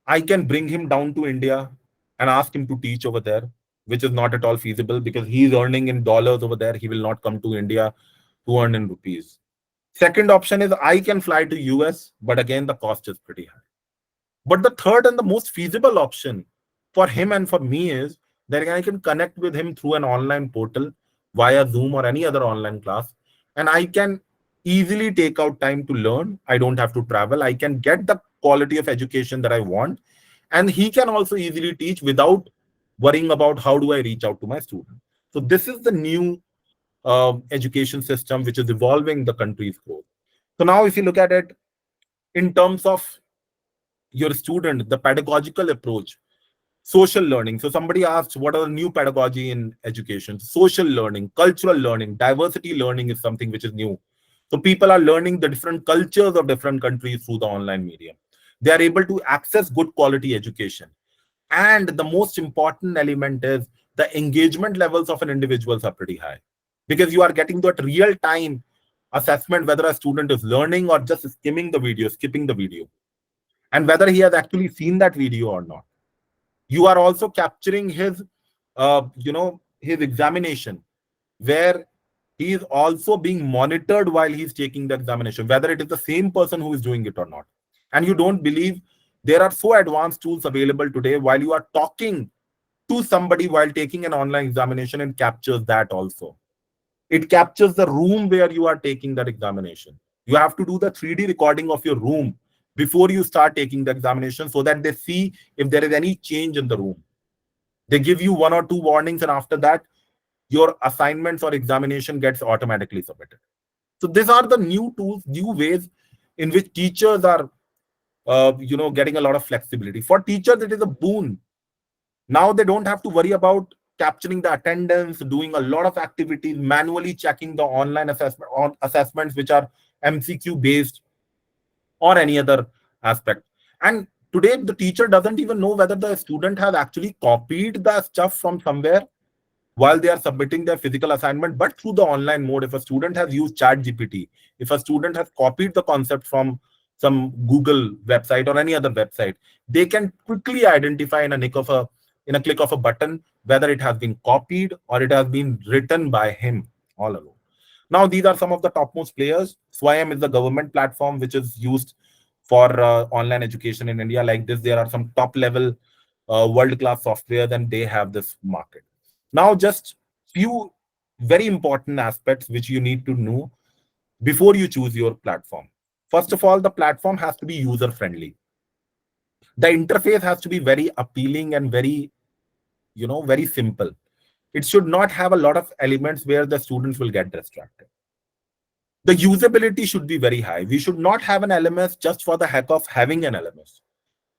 I can bring him down to India and ask him to teach over there, which is not at all feasible because he's earning in dollars over there. He will not come to India to earn in rupees. Second option is, I can fly to US, but again, the cost is pretty high. But the third and the most feasible option for him and for me is that I can connect with him through an online portal via Zoom or any other online class, and I can easily take out time to learn. I don't have to travel. I can get the quality of education that I want, and he can also easily teach without worrying about how do I reach out to my student. So this is the new education system which is evolving the country's growth. So now, if you look at it in terms of your student, the pedagogical approach, social learning. So somebody asked, what are the new pedagogy in education? Social learning, cultural learning, diversity learning is something which is new. So people are learning the different cultures of different countries through the online medium. They are able to access good quality education. And the most important element is the engagement levels of an individuals are pretty high, because you are getting that real-time assessment whether a student is learning or just skimming the video, skipping the video, and whether he has actually seen that video or not. You are also capturing his, his examination, where he is also being monitored while he's taking the examination, whether it is the same person who is doing it or not. And you don't believe there are so advanced tools available today. While you are talking to somebody while taking an online examination, and captures that also. It captures the room where you are taking that examination. You have to do the 3D recording of your room before you start taking the examination, so that they see if there is any change in the room. They give you 1 or 2 warnings, and after that, your assignments or examination gets automatically submitted. So these are the new tools, new ways in which teachers are, getting a lot of flexibility. For teachers, it is a boon. Now they don't have to worry about capturing the attendance, doing a lot of activities, manually checking the online assessments which are MCQ based or any other aspect. And today, the teacher doesn't even know whether the student has actually copied the stuff from somewhere while they are submitting their physical assignment. But through the online mode, if a student has used ChatGPT, if a student has copied the concept from some Google website or any other website, they can quickly identify in a click of a button whether it has been copied or it has been written by him all alone. Now, these are some of the topmost players. Swayam is the government platform which is used for online education in India. Like this, there are some top level world-class software, and they have this market. Now, just few very important aspects which you need to know before you choose your platform. First of all, the platform has to be user-friendly. The interface has to be very appealing and very, very simple. It should not have a lot of elements where the students will get distracted. The usability should be very high. We should not have an LMS just for the heck of having an LMS.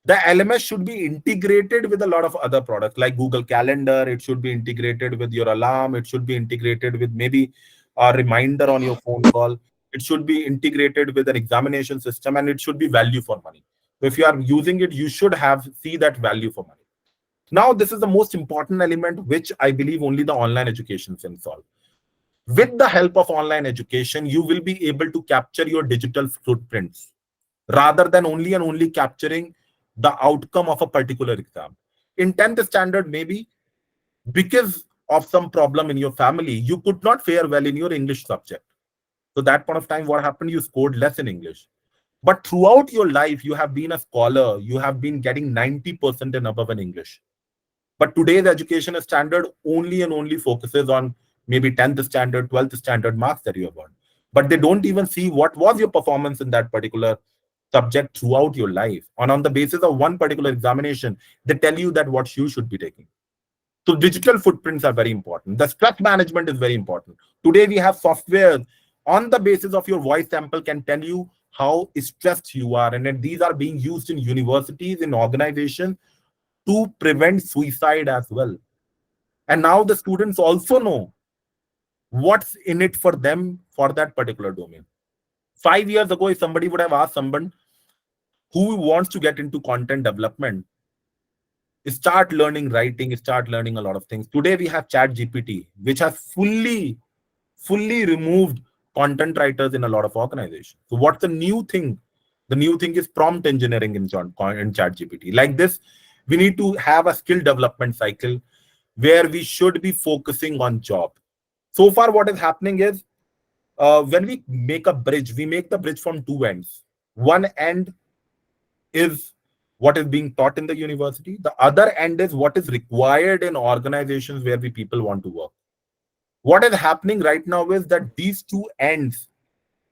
The LMS should be integrated with a lot of other products like Google Calendar. It should be integrated with your alarm. It should be integrated with maybe a reminder on your phone call. It should be integrated with an examination system, and it should be value for money. So if you are using it, you should see that value for money. Now, this is the most important element, which I believe only the online education can solve. With the help of online education, you will be able to capture your digital footprints rather than only and only capturing the outcome of a particular exam. In 10th standard, maybe because of some problem in your family, you could not fare well in your English subject. So that point of time, what happened? You scored less in English. But throughout your life, you have been a scholar. You have been getting 90% and above in English. But today's education standard only and only focuses on maybe 10th standard, 12th standard marks that you have earned. But they don't even see what was your performance in that particular subject throughout your life. And on the basis of one particular examination, they tell you that what you should be taking. So digital footprints are very important. The stress management is very important. Today we have software on the basis of your voice sample can tell you how stressed you are. And then these are being used in universities, in organizations, to prevent suicide as well. And now the students also know what's in it for them for that particular domain. 5 years ago, if somebody would have asked someone who wants to get into content development, start learning writing, start learning a lot of things. Today we have ChatGPT, which has fully removed content writers in a lot of organizations. So what's the new thing? The new thing is prompt engineering in ChatGPT. Like this, we need to have a skill development cycle where we should be focusing on job. So far, what is happening is when we make a bridge, we make the bridge from two ends. One end is what is being taught in the university. The other end is what is required in organizations where people want to work. What is happening right now is that these two ends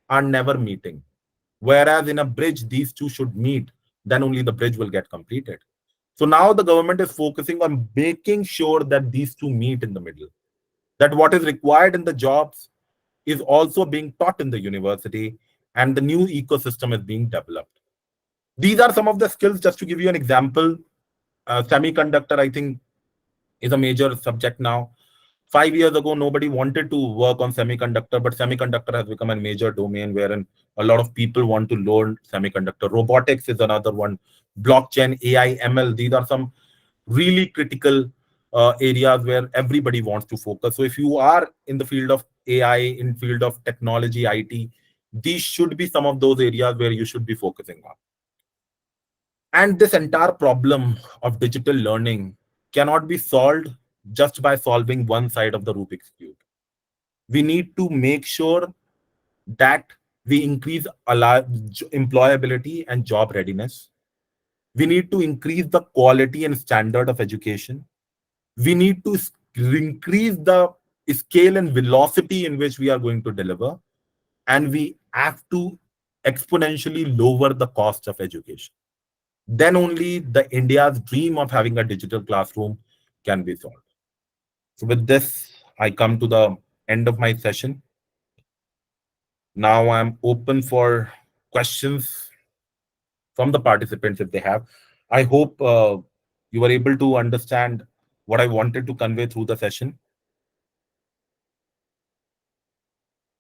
are never meeting. Whereas in a bridge, these two should meet, then only the bridge will get completed. So now the government is focusing on making sure that these two meet in the middle. That what is required in the jobs is also being taught in the university, and the new ecosystem is being developed. These are some of the skills. Just to give you an example, semiconductor, I think, is a major subject now. 5 years ago, nobody wanted to work on semiconductor, but semiconductor has become a major domain wherein a lot of people want to learn semiconductor. Robotics is another one. Blockchain, AI, ML, these are some really critical areas where everybody wants to focus. So if you are in the field of AI, in field of technology, IT, these should be some of those areas where you should be focusing on. And this entire problem of digital learning cannot be solved just by solving one side of the Rubik's Cube. We need to make sure that we increase employability and job readiness. We need to increase the quality and standard of education. We need to increase the scale and velocity in which we are going to deliver. And we have to exponentially lower the cost of education. Then only the India's dream of having a digital classroom can be solved. So with this, I come to the end of my session. Now I'm open for questions from the participants if they have. I hope you were able to understand what I wanted to convey through the session.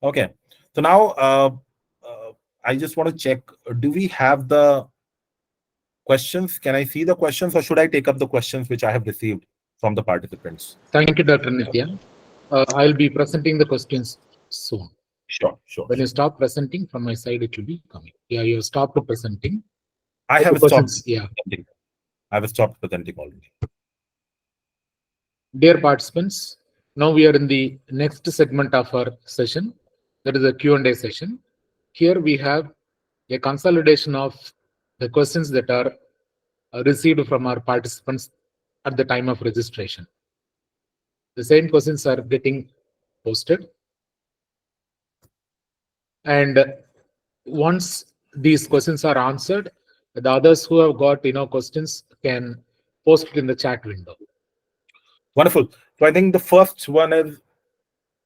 Okay, so now I just want to check, do we have the questions? Can I see the questions, or should I take up the questions which I have received from the participants? Thank you, Dr. Nitya. I'll be presenting the questions soon. Sure. When you stop presenting from my side, it will be coming. Yeah, you have stopped presenting. I have stopped. Yeah. I have stopped presenting already. Dear participants, now we are in the next segment of our session. That is a Q&A session. Here we have a consolidation of the questions that are received from our participants at the time of registration. The same questions are getting posted. And once these questions are answered, the others who have got questions can post it in the chat window. Wonderful. So I think the first one is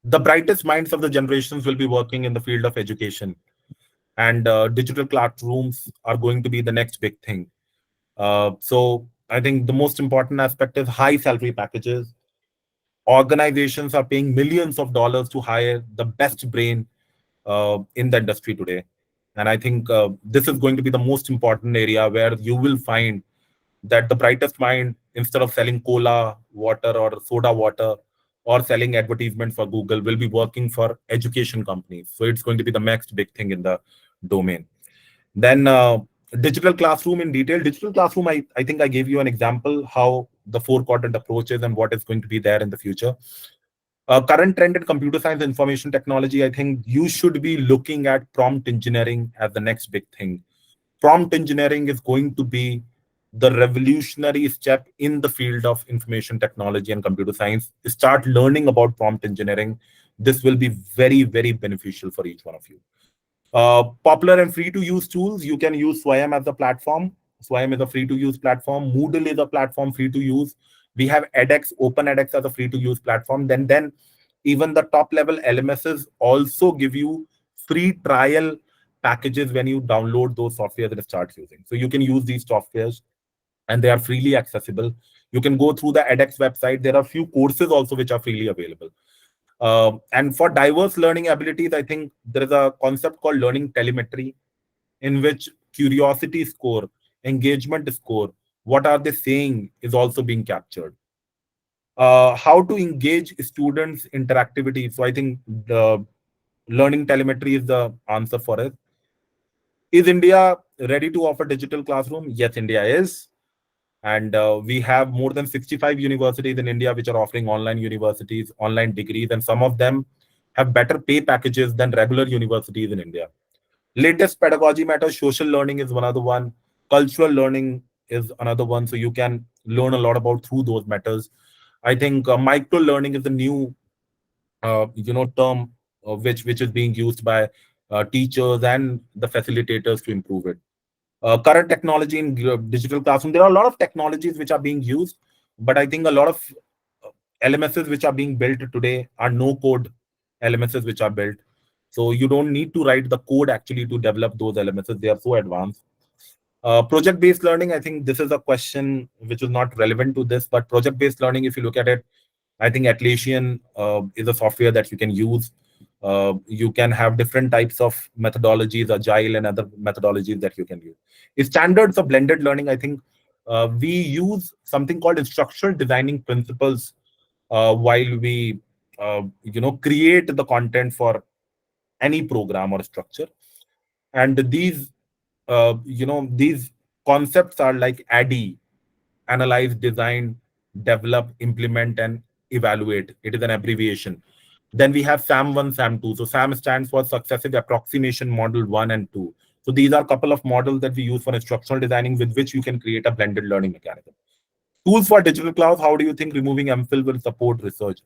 the brightest minds of the generations will be working in the field of education, and digital classrooms are going to be the next big thing. So I think the most important aspect is high salary packages. Organizations are paying millions of dollars to hire the best brain in the industry today. And I think this is going to be the most important area where you will find that the brightest mind, instead of selling cola water or soda water or selling advertisements for Google, will be working for education companies. So it's going to be the next big thing in the domain. Then digital classroom in detail. Digital classroom, I think I gave you an example how the four quadrant approach is and what is going to be there in the future. Current trend in computer science and information technology, I think you should be looking at prompt engineering as the next big thing. Prompt engineering is going to be the revolutionary step in the field of information technology and computer science. Start learning about prompt engineering. This will be very, very beneficial for each one of you. Popular and free to use tools, you can use Swayam as the platform. Swayam is a free to use platform. Moodle is a platform free to use. We have edX, Open edX as a free to use platform. Then even the top level LMSs also give you free trial packages when you download those softwares and start using. So you can use these softwares and they are freely accessible. You can go through the edX website. There are few courses also which are freely available. And for diverse learning abilities, I think there is a concept called learning telemetry, in which curiosity score, engagement score, what are they saying is also being captured. How to engage students' interactivity. So I think the learning telemetry is the answer for it. Is India ready to offer digital classroom? Yes, India is. And we have more than 65 universities in India which are offering online universities, online degrees, and some of them have better pay packages than regular universities in India. Latest pedagogy matters. Social learning is one other one. Cultural learning is another one. So you can learn a lot about through those matters. I think micro learning is the new term which is being used by teachers and the facilitators to improve it. Current technology in digital classroom, there are a lot of technologies which are being used, but I think a lot of LMSs which are being built today are no code LMSs which are built. So you don't need to write the code actually to develop those LMSs. They are so advanced. Project-based learning, I think this is a question which is not relevant to this, but project-based learning, if you look at it, I think Atlassian is a software that you can use. You can have different types of methodologies, agile and other methodologies that you can use. In standards of blended learning, I think we use something called instructional designing principles while we create the content for any program or structure. And these concepts are like ADDIE: analyze, design, develop, implement, and evaluate. It is an abbreviation. Then we have SAM1, SAM2. So SAM stands for Successive Approximation Model 1 and 2. So these are a couple of models that we use for instructional designing with which you can create a blended learning mechanism. Tools for digital class, how do you think removing MPhil will support research?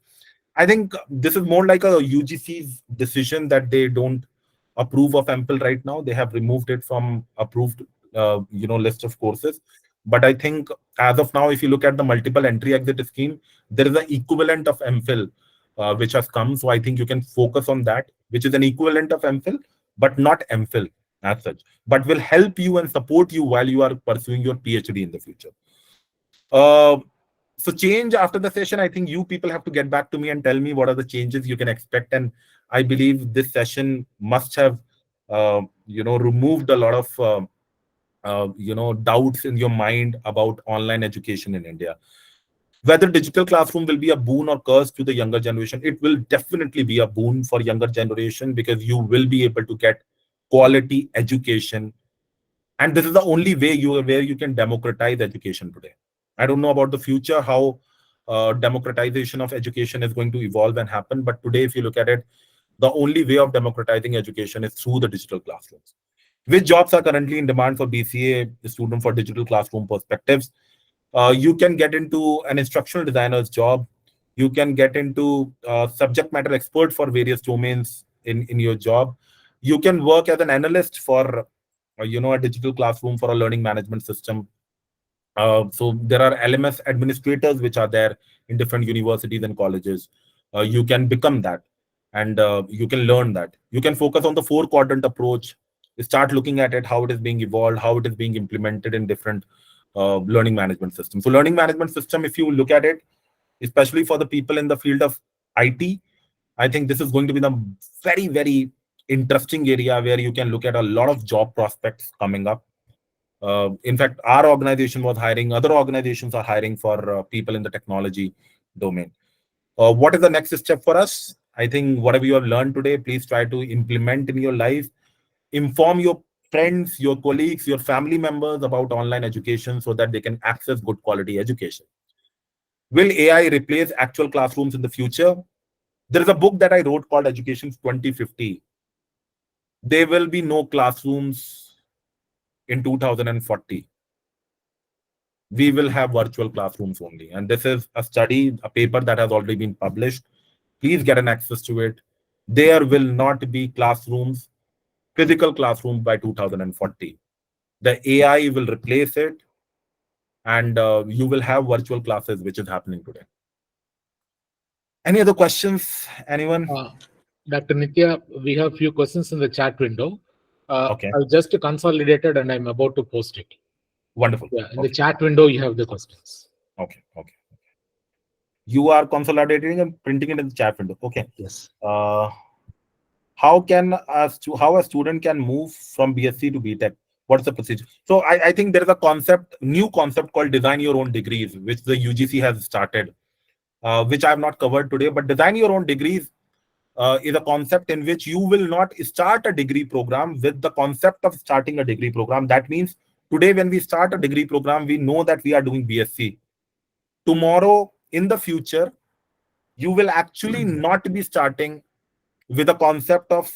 I think this is more like a UGC's decision that they don't approve of MPhil right now. They have removed it from approved list of courses. But I think as of now, if you look at the multiple entry exit scheme, there is an equivalent of MPhil which has come. So I think you can focus on that, which is an equivalent of MPhil, but not MPhil as such, but will help you and support you while you are pursuing your PhD in the future. So change after the session, I think you people have to get back to me and tell me what are the changes you can expect. And I believe this session must have, removed a lot of, doubts in your mind about online education in India. Whether digital classroom will be a boon or curse to the younger generation, it will definitely be a boon for younger generation because you will be able to get quality education. And this is the only way where you can democratize education today. I don't know about the future, how democratization of education is going to evolve and happen. But today, if you look at it, the only way of democratizing education is through the digital classrooms. Which jobs are currently in demand for BCA, the student for digital classroom perspectives? You can get into an instructional designer's job. You can get into subject matter expert for various domains in your job. You can work as an analyst for a digital classroom for a learning management system. So there are LMS administrators which are there in different universities and colleges. You can become that, and you can learn that. You can focus on the 4 quadrant approach. Start looking at it, how it is being evolved, how it is being implemented in different learning management systems. So learning management system, if you look at it, especially for the people in the field of IT, I think this is going to be the very, very interesting area where you can look at a lot of job prospects coming up. In fact, our organization was hiring, other organizations are hiring for people in the technology domain. What is the next step for us? I think whatever you have learned today, please try to implement in your life. Inform your friends, your colleagues, your family members about online education so that they can access good quality education. Will AI replace actual classrooms in the future? There is a book that I wrote called Education 2050. There will be no classrooms in 2040. We will have virtual classrooms only. And this is a study, a paper that has already been published. Please get an access to it. There will not be classrooms, physical classrooms by 2040. The AI will replace it, and you will have virtual classes, which is happening today. Any other questions, anyone? Dr. Nitya, we have few questions in the chat window. Okay. I've just consolidated and I'm about to post it. Wonderful. Yeah, in Okay. the chat window, you have the questions. Okay. You are consolidating and printing it in the chat window. Okay. Yes. How a student can move from BSc to BTech? What's the procedure? So I think there is a new concept called design your own degrees, which the UGC has started, which I have not covered today. But design your own degrees is a concept in which you will not start a degree program with the concept of starting a degree program. That means today when we start a degree program, we know that we are doing BSc. Tomorrow, in the future, you will actually not be starting with a concept of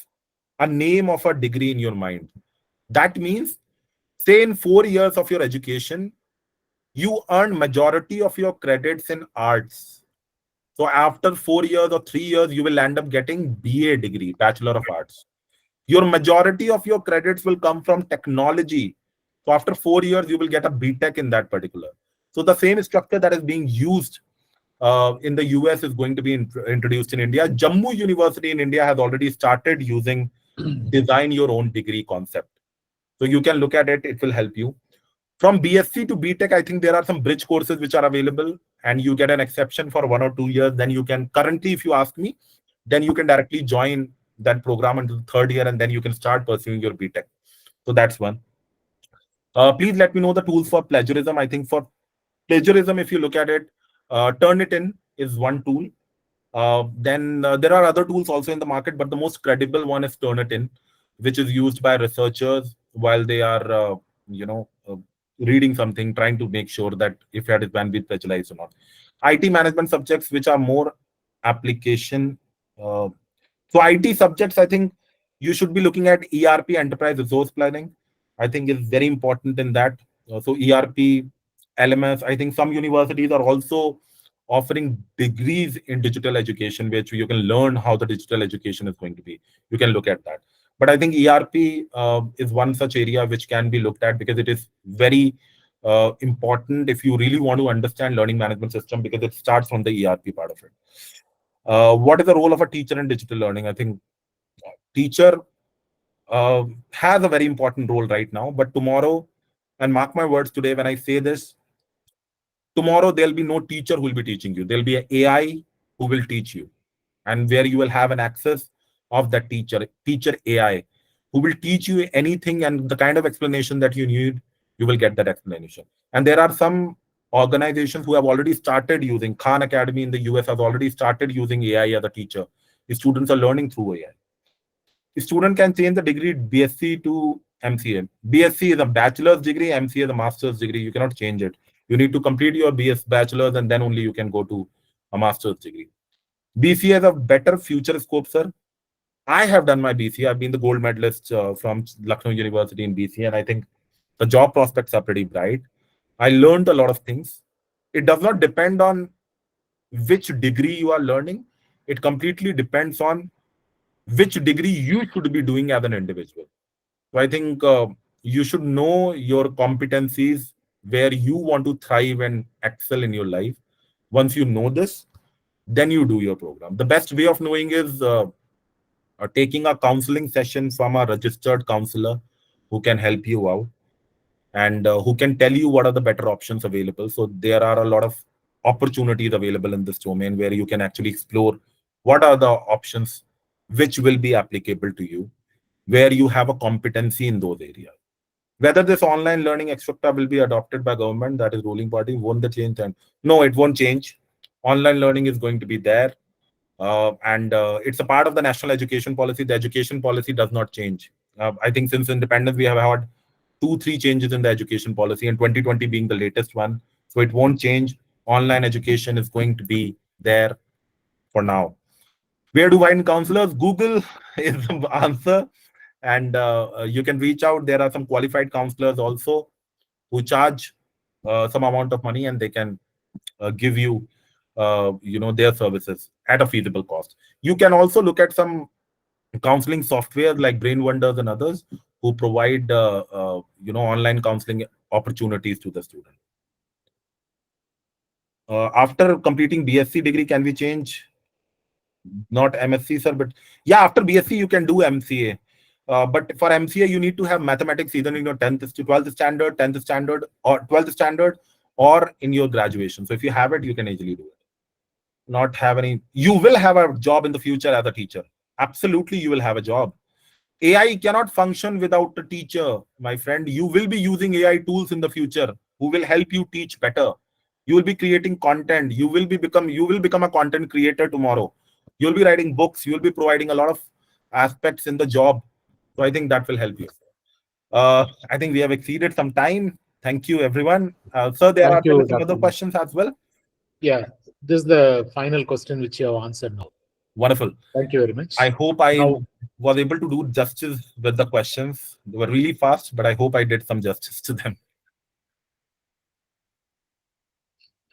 a name of a degree in your mind. That means, say in 4 years of your education, you earn majority of your credits in arts. So after 4 years or 3 years, you will end up getting BA degree, Bachelor of Arts. Your majority of your credits will come from technology. So after 4 years, you will get a BTech in that particular. So the same structure that is being used in the US is going to be introduced in India. Jammu University in India has already started using design your own degree concept. So you can look at it, it will help you. From BSc to BTech, I think there are some bridge courses which are available and you get an exception for 1 or 2 years. Then you can currently, if you ask me, then you can directly join that program until the 3rd year and then you can start pursuing your BTech. So that's one. Please let me know the tools for plagiarism. I think for plagiarism, if you look at it, Turnitin is one tool. Then there are other tools also in the market, but the most credible one is Turnitin, which is used by researchers while they are, reading something, trying to make sure that if it is bandwidth plagiarized or not. IT management subjects, which are more application. So IT subjects, I think you should be looking at ERP, enterprise resource planning. I think is very important in that. So ERP, LMS, I think some universities are also offering degrees in digital education, which you can learn how the digital education is going to be. You can look at that. But I think ERP is one such area which can be looked at because it is very important if you really want to understand learning management system, because it starts from the ERP part of it. What is the role of a teacher in digital learning? I think teacher has a very important role right now, but tomorrow, and mark my words today when I say this, tomorrow there'll be no teacher who will be teaching you. There'll be an AI who will teach you, and where you will have an access of that teacher AI, who will teach you anything, and the kind of explanation that you need, you will get that explanation. And there are some organizations who have already started using. Khan Academy in the US has already started using AI as a teacher. The students are learning through AI. A student can change the degree BSc to MCA. BSc is a bachelor's degree, MCA is a master's degree. You cannot change it. You need to complete your bachelor's and then only you can go to a master's degree. BCA has a better future scope, sir. I have done my BCA. I've been the gold medalist from Lucknow University in BCA, and I think the job prospects are pretty bright. I learned a lot of things. It does not depend on which degree you are learning. It completely depends on which degree you should be doing as an individual. So I think you should know your competencies where you want to thrive and excel in your life. Once you know this, then you do your program. The best way of knowing is taking a counseling session from a registered counselor who can help you out and who can tell you what are the better options available. So there are a lot of opportunities available in this domain where you can actually explore what are the options which will be applicable to you, where you have a competency in those areas. Whether this online learning etc. will be adopted by government, that is ruling party, won't they change? And no, it won't change. Online learning is going to be there. And it's a part of the national education policy. The education policy does not change. I think since independence, we have had 2-3 changes in the education policy, and 2020 being the latest one. So it won't change. Online education is going to be there for now. Where do I find counselors? Google is the answer. And you can reach out. There are some qualified counselors also who charge some amount of money, and they can give you their services at a feasible cost. You can also look at some counseling software like Brain Wonders and others who provide online counseling opportunities to the student. After completing BSc degree, can we change? Not MSc, sir, but yeah, after BSc you can do MCA. But for MCA, you need to have mathematics either in your 10th to 12th standard, 10th standard, or 12th standard, or in your graduation. So if you have it, you can easily do it. Not have any. You will have a job in the future as a teacher. Absolutely, you will have a job. AI cannot function without a teacher, my friend. You will be using AI tools in the future who will help you teach better. You will be creating content. You will become a content creator tomorrow. You'll be writing books. You'll be providing a lot of aspects in the job. So I think that will help you. I think we have exceeded some time. Thank you, everyone. Sir, there are some other questions as well. Yeah, this is the final question which you have answered now. Wonderful. Thank you very much. I hope I was able to do justice with the questions. They were really fast, but I hope I did some justice to them.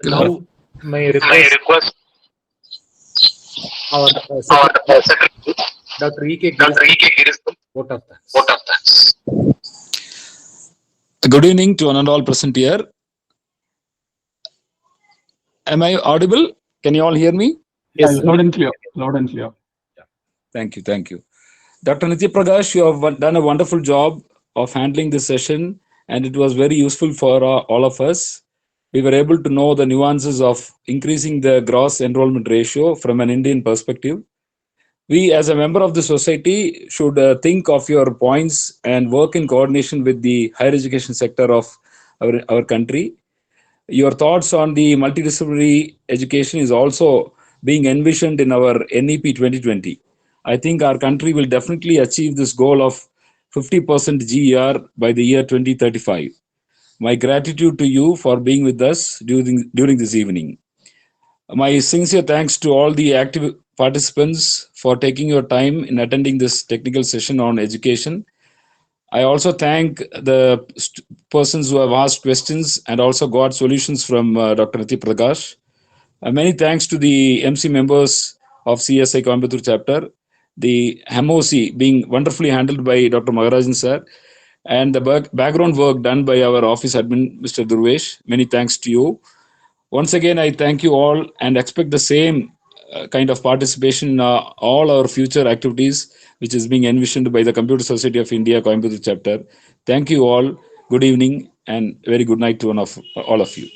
Now, my request our secretary, Dr. E.K. Giris, vote of thanks. Good evening to one and all present here. Am I audible? Can you all hear me? Yes, loud and clear. Loud and clear. Yeah. Thank you. Thank you. Dr. Nitya Prakash, you have done a wonderful job of handling this session, and it was very useful for all of us. We were able to know the nuances of increasing the gross enrollment ratio from an Indian perspective. We, as a member of the society, should think of your points and work in coordination with the higher education sector of our country. Your thoughts on the multidisciplinary education is also being envisioned in our NEP 2020. I think our country will definitely achieve this goal of 50% GER by the year 2035. My gratitude to you for being with us during this evening. My sincere thanks to all the active participants for taking your time in attending this technical session on education. I also thank the persons who have asked questions and also got solutions from Dr. Nitya Prakash. Many thanks to the MC members of CSI Coimbatore chapter, the MOC being wonderfully handled by Dr. Magarajan sir, and the background work done by our office admin, Mr. Durvesh. Many thanks to you. Once again, I thank you all and expect the same kind of participation in all our future activities, which is being envisioned by the Computer Society of India, Coimbatore chapter. Thank you all. Good evening and very good night to all of you.